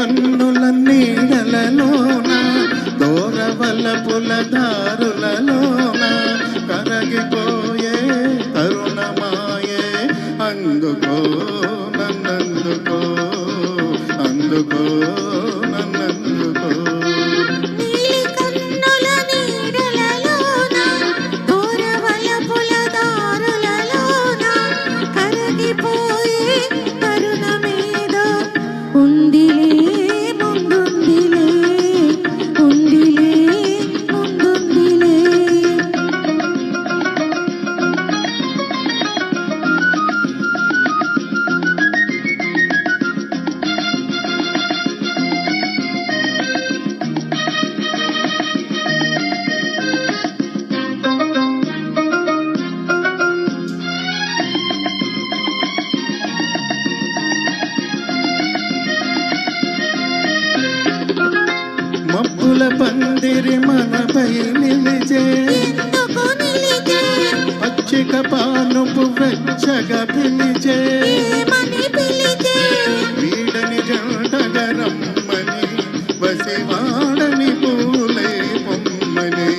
కన్నుల నీడలలోన దూరవలపుల దారులలోన కరగిపోయే తరుణమాయే అందుకో నన్నందుకో అందుకో నన్నందుకో మబ్బుల పందిరి మనపై నిలిచే పచ్చిక పానుపు వెచ్చగా పిలిచే వీడని జంటగా రమ్మని వసివాడని పూలే పొమ్మని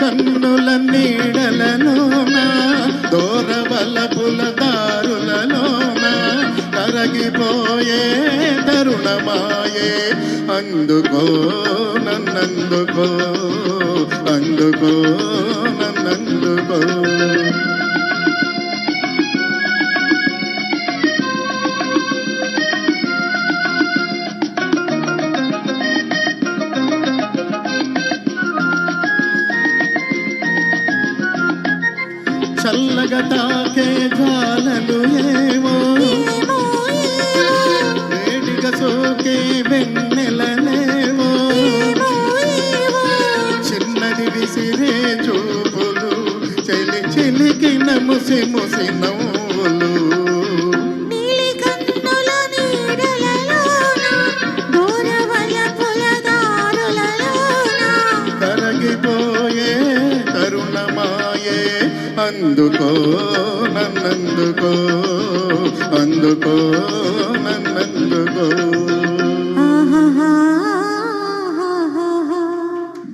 కన్నుల నీడలలోన దూరవలపుల దారులలోన కరగిపోయే తరుణమాయే అందుకో నన్నందుకో అందుకో నన్నందుకో చల్లగా తాకే జ్వాలలు ఏవో వేడిగా సోకే వెన్నెలలేవో చిన్నది విసిరే చూపులు చెలి చెలికిన ముసి ముసి నవ్వులు కరగిపోయే తరుణమాయే అందుకో నన్నందుకో అందుకో నన్నందుకో.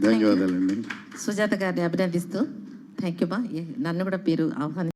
ధన్యవాదాలండి. సుజాత గారిని అభినందిస్తూ థ్యాంక్ యూ మా. నన్ను కూడా మీరు ఆహ్వాని